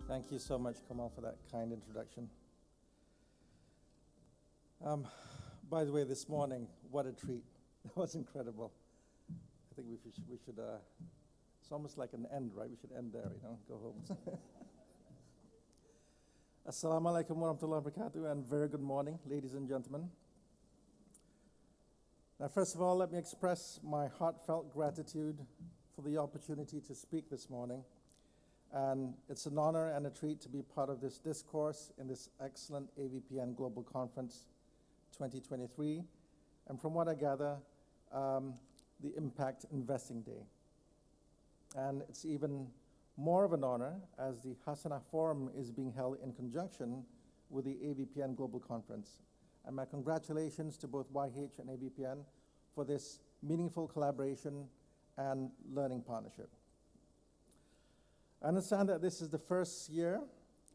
Thank you so much, Kamal, for that kind introduction. By the way, this morning, what a treat. That was incredible. I think we should it's almost like an end, right? We should end there, go home. Assalamu alaikum wa rahmatullahi wa barakatuh, and very good morning, ladies and gentlemen. Now, first of all, let me express my heartfelt gratitude for the opportunity to speak this morning. And it's an honor and a treat to be part of this discourse in this excellent AVPN Global Conference 2023. And from what I gather, the Impact Investing Day. And it's even more of an honor as the Hasanah Forum is being held in conjunction with the AVPN Global Conference. And my congratulations to both YH and AVPN for this meaningful collaboration and learning partnership. I understand that this is the first year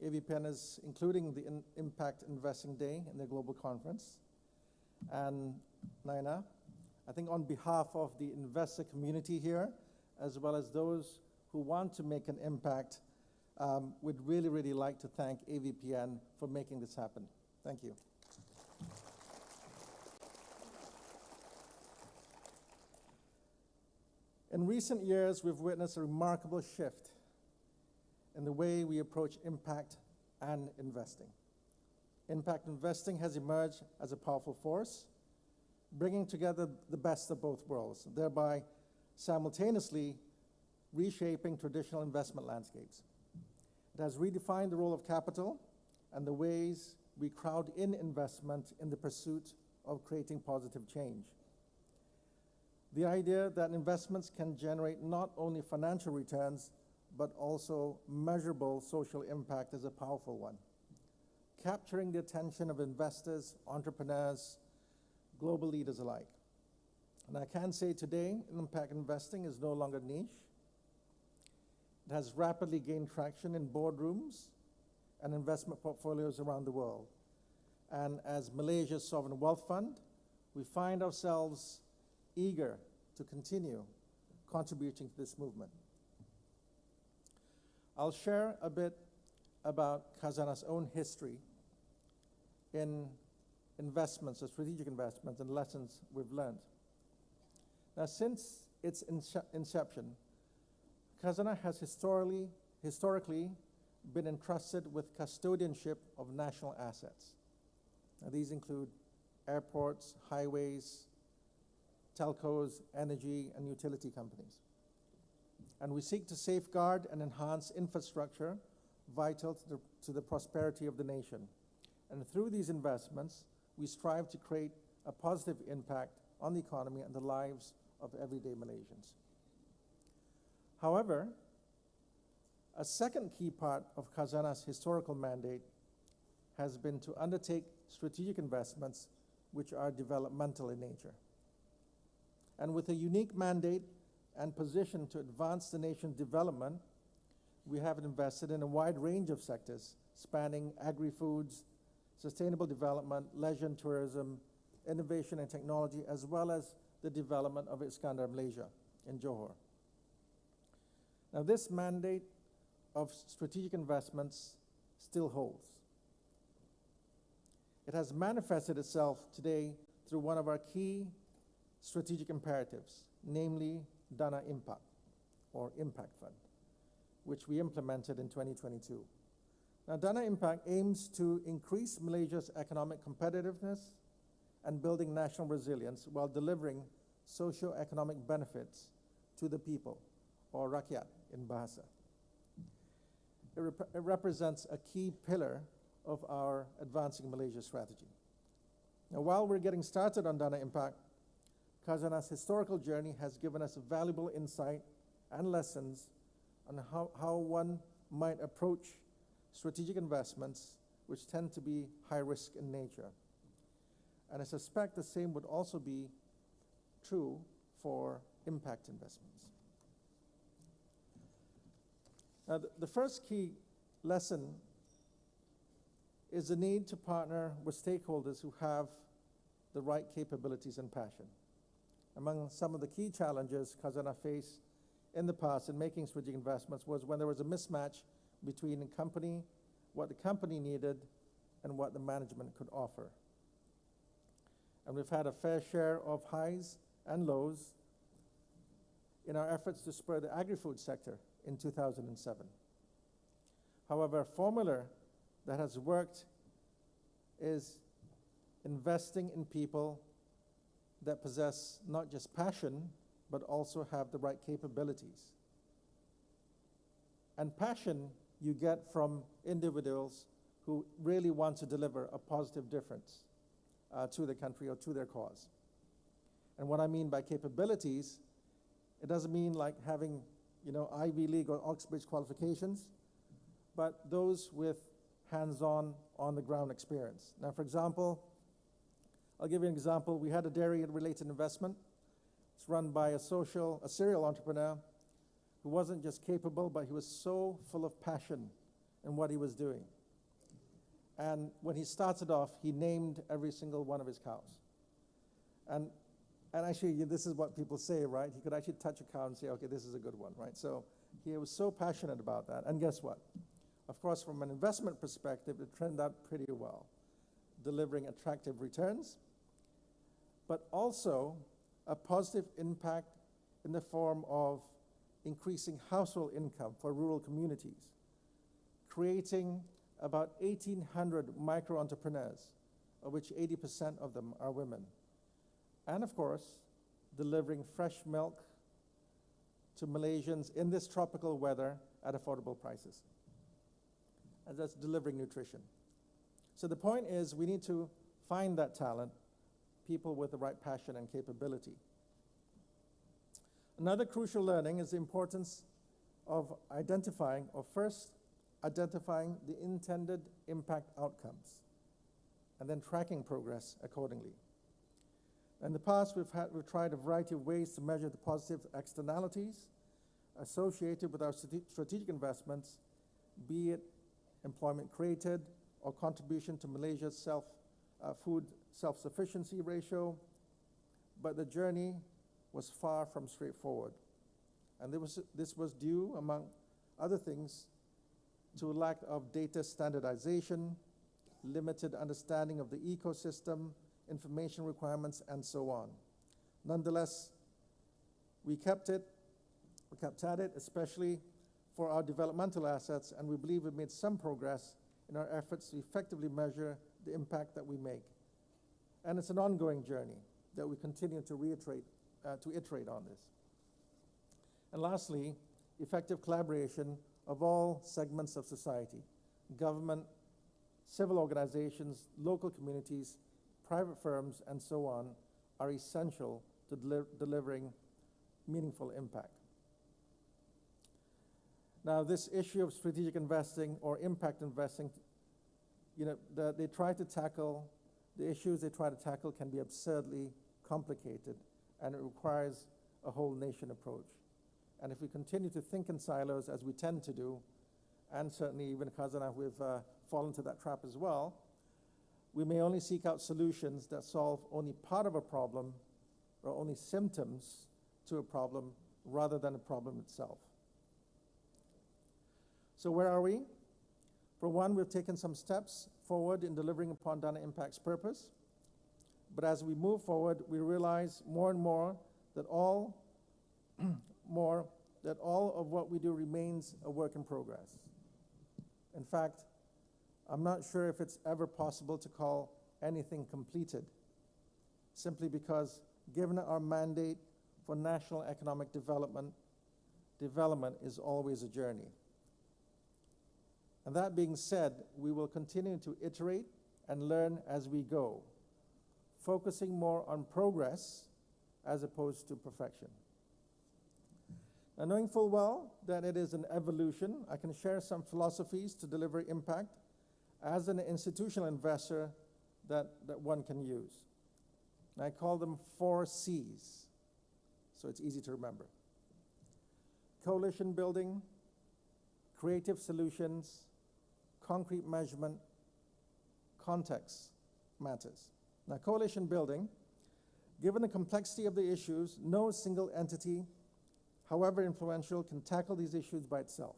AVPN is including the Impact Investing Day in the Global Conference. And Naina, I think on behalf of the investor community here, as well as those who want to make an impact, we'd really like to thank AVPN for making this happen. Thank you. In recent years, we've witnessed a remarkable shift in the way we approach impact and investing. Impact investing has emerged as a powerful force, bringing together the best of both worlds, thereby simultaneously reshaping traditional investment landscapes. It has redefined the role of capital and the ways we crowd in investment in the pursuit of creating positive change. The idea that investments can generate not only financial returns, but also measurable social impact is a powerful one, capturing the attention of investors, entrepreneurs, global leaders alike. And I can say today, impact investing is no longer niche. It has rapidly gained traction in boardrooms and investment portfolios around the world. And as Malaysia's sovereign wealth fund, we find ourselves eager to continue contributing to this movement. I'll share a bit about Hasanah's own history in investments, or strategic investments, and lessons we've learned. Now, since its inception, Hasanah has historically been entrusted with custodianship of national assets. Now, these include airports, highways, telcos, energy, and utility companies. And we seek to safeguard and enhance infrastructure vital to the prosperity of the nation. And through these investments, we strive to create a positive impact on the economy and the lives of everyday Malaysians. However, a second key part of Hasanah's historical mandate has been to undertake strategic investments which are developmental in nature. And with a unique mandate and position to advance the nation's development, we have invested in a wide range of sectors spanning agri-foods, sustainable development, leisure and tourism, innovation and technology, as well as the development of Iskandar Malaysia in Johor. Now, this mandate of strategic investments still holds. It has manifested itself today through one of our key strategic imperatives, namely Dana Impact, or Impact Fund, which we implemented in 2022. Now, Dana Impact aims to increase Malaysia's economic competitiveness and building national resilience while delivering socio-economic benefits to the people, or rakyat in Bahasa. It represents a key pillar of our Advancing Malaysia strategy. Now, while we're getting started on Dana Impact, Hasanah's historical journey has given us valuable insight and lessons on how one might approach strategic investments which tend to be high risk in nature. And I suspect the same would also be true for impact investments. Now, the first key lesson is the need to partner with stakeholders who have the right capabilities and passion. Among some of the key challenges Hasanah faced in the past in making strategic investments was when there was a mismatch between the company, what the company needed, and what the management could offer. And we've had a fair share of highs and lows in our efforts to spur the agri-food sector in 2007. However, a formula that has worked is investing in people that possess not just passion, but also have the right capabilities. And passion you get from individuals who really want to deliver a positive difference to the country or to their cause. And what I mean by capabilities, it doesn't mean like having, Ivy League or Oxbridge qualifications, but those with hands-on, on-the-ground experience. Now, for example, I'll give you an example. We had a dairy-related investment. It's run by a serial entrepreneur who wasn't just capable, but he was so full of passion in what he was doing. And when he started off, he named every single one of his cows. And actually, this is what people say, right? He could actually touch a cow and say, okay, this is a good one, right? So he was so passionate about that. And guess what? Of course, from an investment perspective, it turned out pretty well, delivering attractive returns, but also a positive impact in the form of increasing household income for rural communities, creating about 1,800 micro-entrepreneurs, of which 80% of them are women. And of course, delivering fresh milk to Malaysians in this tropical weather at affordable prices. And that's delivering nutrition. So the point is, we need to find that talent, people with the right passion and capability. Another crucial learning is the importance of first identifying the intended impact outcomes, and then tracking progress accordingly. In the past, we've tried a variety of ways to measure the positive externalities associated with our strategic investments, be it employment created or contribution to Malaysia's food self-sufficiency ratio, but the journey was far from straightforward. And this was due, among other things, to a lack of data standardization, limited understanding of the ecosystem, information requirements, and so on. Nonetheless, we kept at it, especially for our developmental assets, and we believe we've made some progress in our efforts to effectively measure the impact that we make. And it's an ongoing journey that we continue to iterate on this. And lastly, effective collaboration of all segments of society, government, civil organizations, local communities, private firms, and so on, are essential to delivering meaningful impact. Now, this issue of strategic investing or impact investing, the issues they try to tackle can be absurdly complicated, and it requires a whole nation approach. And if we continue to think in silos, as we tend to do, and certainly even Hasanah, we've fallen into that trap as well, we may only seek out solutions that solve only part of a problem or only symptoms to a problem rather than a problem itself. So where are we? For one, we've taken some steps forward in delivering upon Dana Impact's purpose. But as we move forward, we realize more and more that all of what we do remains a work in progress. In fact, I'm not sure if it's ever possible to call anything completed, simply because given our mandate for national economic development, development is always a journey. And that being said, we will continue to iterate and learn as we go, focusing more on progress as opposed to perfection. Now, knowing full well that it is an evolution, I can share some philosophies to deliver impact as an institutional investor that one can use. And I call them 4 C's, so it's easy to remember. Coalition building, creative solutions, concrete measurement, context matters. Now, coalition building, given the complexity of the issues, no single entity, however influential, can tackle these issues by itself.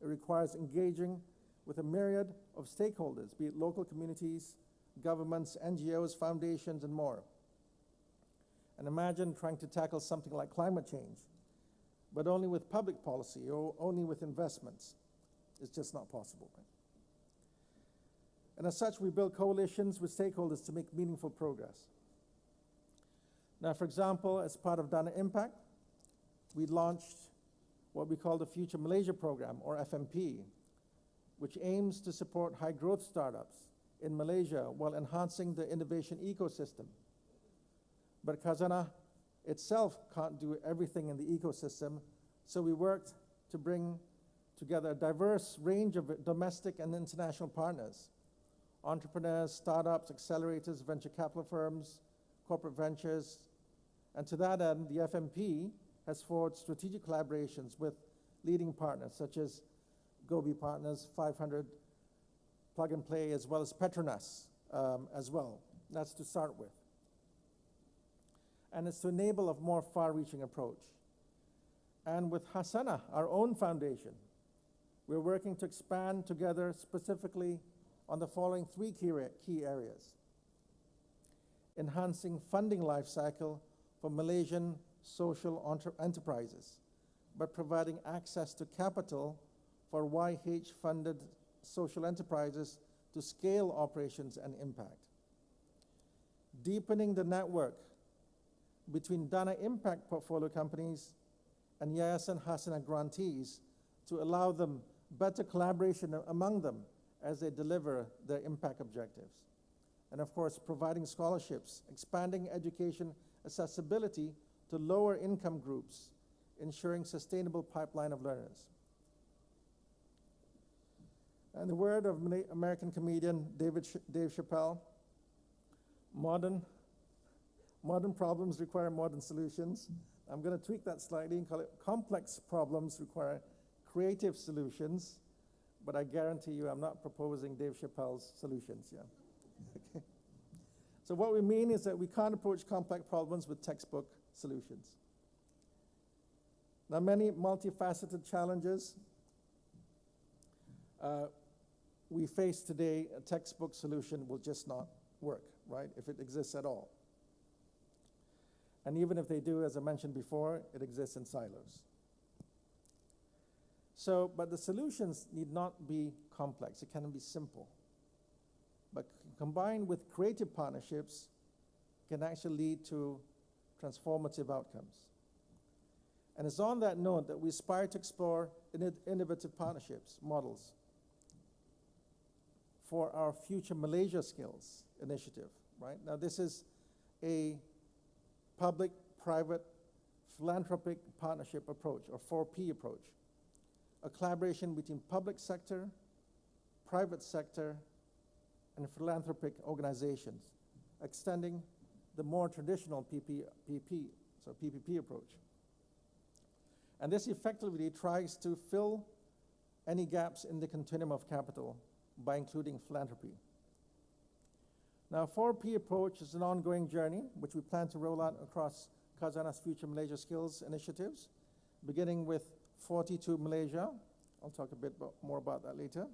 It requires engaging with a myriad of stakeholders, be it local communities, governments, NGOs, foundations, and more. And imagine trying to tackle something like climate change, but only with public policy or only with investments. It's just not possible. Right? And as such, we build coalitions with stakeholders to make meaningful progress. Now, for example, as part of Dana Impact, we launched what we call the Future Malaysia Program, or FMP, which aims to support high-growth startups in Malaysia while enhancing the innovation ecosystem. But Khazanah itself can't do everything in the ecosystem, so we worked to bring together a diverse range of domestic and international partners, entrepreneurs, startups, accelerators, venture capital firms, corporate ventures, and to that end, the FMP has forged strategic collaborations with leading partners such as Gobi Partners, 500, Plug and Play, as well as Petronas as well. That's to start with. And it's to enable a more far-reaching approach. And with Hasanah, our own foundation, we're working to expand together specifically on the following three key areas. Enhancing funding life cycle for Malaysian social enterprises, but providing access to capital for YH-funded social enterprises to scale operations and impact. Deepening the network between Dana Impact portfolio companies and Yayasan Hasanah grantees to allow them better collaboration among them as they deliver their impact objectives. And of course, providing scholarships, expanding education accessibility to lower income groups, ensuring sustainable pipeline of learners. And the word of American comedian Dave Chappelle, modern problems require modern solutions. I'm going to tweak that slightly and call it complex problems require creative solutions, but I guarantee you I'm not proposing Dave Chappelle's solutions, yeah. Okay. So what we mean is that we can't approach complex problems with textbook solutions. Now, many multifaceted challenges we face today, a textbook solution will just not work, right, if it exists at all. And even if they do, as I mentioned before, it exists in silos. So, but the solutions need not be complex. It can be simple. But combined with creative partnerships can actually lead to transformative outcomes. And it's on that note that we aspire to explore innovative partnerships models for our Future Malaysia Skills initiative, right? Now, this is a public-private philanthropic partnership approach, or 4P approach, a collaboration between public sector, private sector, and philanthropic organizations, extending the more traditional PPP approach. And this effectively tries to fill any gaps in the continuum of capital by including philanthropy. Now, 4P approach is an ongoing journey, which we plan to roll out across Khazanah's Future Malaysia Skills initiatives, beginning with 42 Malaysia. I'll talk a bit more about that later,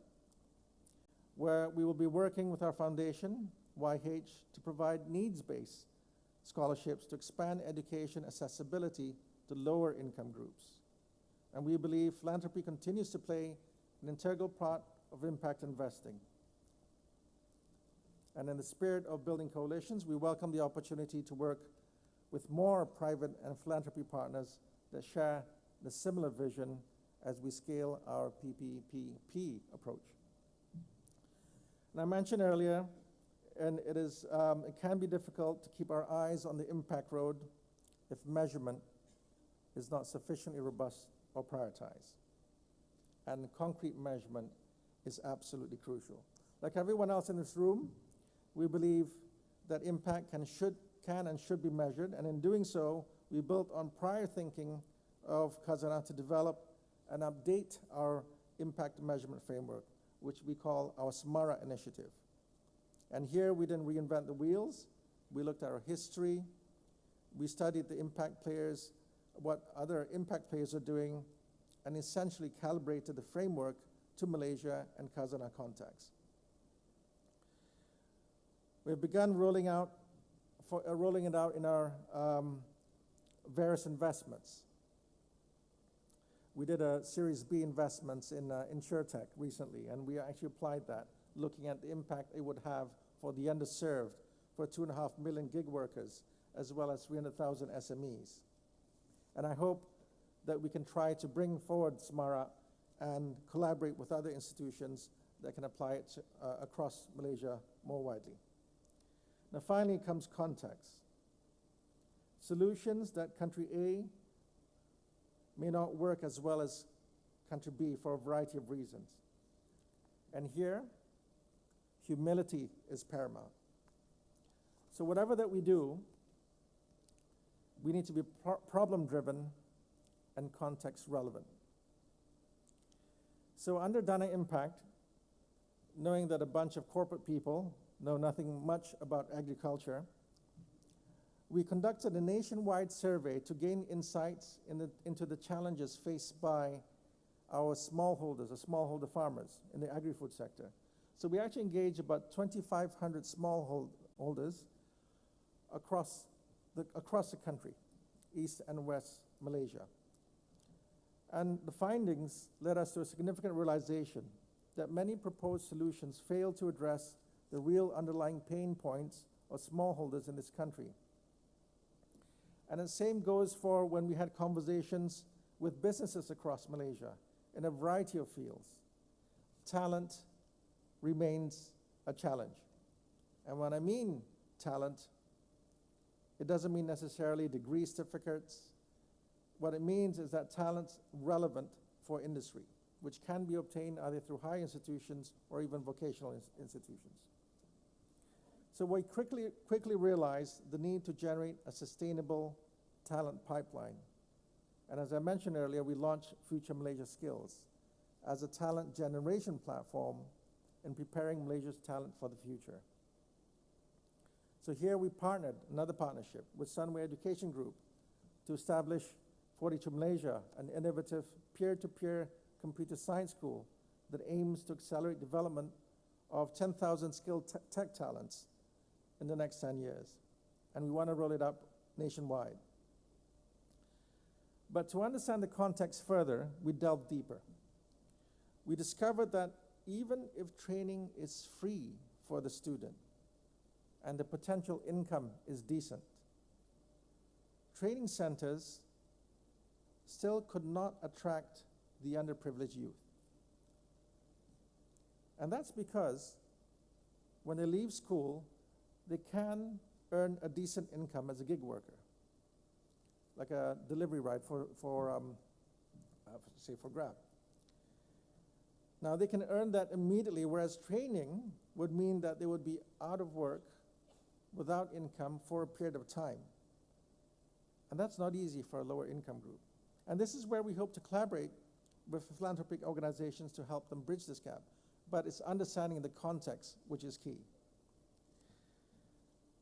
where we will be working with our foundation, YH, to provide needs-based scholarships to expand education accessibility to lower income groups. And we believe philanthropy continues to play an integral part of impact investing. And in the spirit of building coalitions, we welcome the opportunity to work with more private and philanthropy partners that share the similar vision as we scale our PPP approach. And I mentioned earlier, and it can be difficult to keep our eyes on the impact road if measurement is not sufficiently robust or prioritized. And concrete measurement is absolutely crucial. Like everyone else in this room, we believe that impact can and should be measured, and in doing so, we built on prior thinking of Khazanah to develop and update our impact measurement framework, which we call our SMARA initiative. And here we didn't reinvent the wheels. We looked at our history. We studied the impact players, what other impact players are doing, and essentially calibrated the framework to Malaysia and Hasanah context. We've begun rolling it out in our various investments. We did a Series B investments in InsurTech recently, and we actually applied that, looking at the impact it would have for the underserved, for 2.5 million gig workers, as well as 300,000 SMEs. And I hope that we can try to bring forward Samara and collaborate with other institutions that can apply it to, across Malaysia more widely. Now finally comes context. Solutions that country A may not work as well as country B for a variety of reasons. And here, humility is paramount. So whatever that we do, we need to be problem-driven and context-relevant. So under Dana Impact, knowing that a bunch of corporate people know nothing much about agriculture, we conducted a nationwide survey to gain insights into the challenges faced by our smallholders, or smallholder farmers in the agri-food sector. So we actually engaged about 2,500 smallholders across the country, East and West Malaysia. And the findings led us to a significant realization that many proposed solutions fail to address the real underlying pain points of smallholders in this country. And the same goes for when we had conversations with businesses across Malaysia in a variety of fields. Talent remains a challenge. And when I mean talent, it doesn't mean necessarily degree certificates. What it means is that talent's relevant for industry, which can be obtained either through higher institutions or even vocational institutions. So we quickly realized the need to generate a sustainable talent pipeline. And as I mentioned earlier, we launched Future Malaysia Skills as a talent generation platform in preparing Malaysia's talent for the future. So here we partnered, another partnership, with Sunway Education Group to establish 42 Malaysia, an innovative peer-to-peer computer science school that aims to accelerate development of 10,000 skilled tech talents in the next 10 years. And we want to roll it up nationwide. But to understand the context further, we delved deeper. We discovered that even if training is free for the student and the potential income is decent, training centers still could not attract the underprivileged youth. And that's because when they leave school, they can earn a decent income as a gig worker, like a delivery ride say for Grab. Now they can earn that immediately, whereas training would mean that they would be out of work without income for a period of time. And that's not easy for a lower income group. And this is where we hope to collaborate with philanthropic organizations to help them bridge this gap. But it's understanding the context which is key.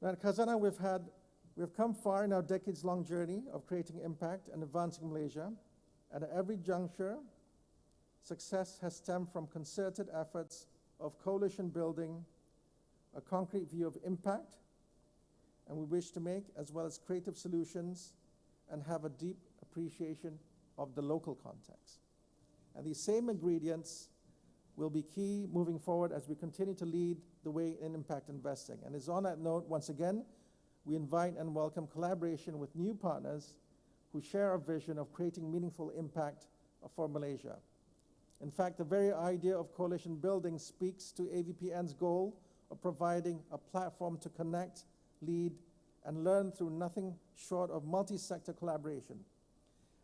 Now at Hasanah, we've come far in our decades-long journey of creating impact and advancing Malaysia. And at every juncture, success has stemmed from concerted efforts of coalition building, a concrete view of impact, and we wish to make, as well as creative solutions, and have a deep appreciation of the local context. And these same ingredients will be key moving forward as we continue to lead the way in impact investing. And it's on that note, once again, we invite and welcome collaboration with new partners who share our vision of creating meaningful impact for Malaysia. In fact, the very idea of coalition building speaks to AVPN's goal of providing a platform to connect, lead, and learn through nothing short of multi-sector collaboration.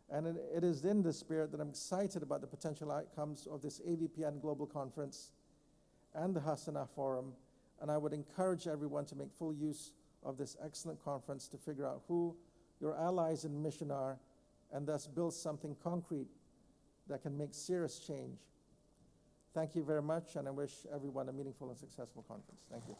And it is in this spirit that I'm excited about the potential outcomes of this AVPN Global Conference and the Hasanah Forum, and I would encourage everyone to make full use of this excellent conference to figure out who your allies in mission are, and thus build something concrete that can make serious change. Thank you very much, and I wish everyone a meaningful and successful conference. Thank you.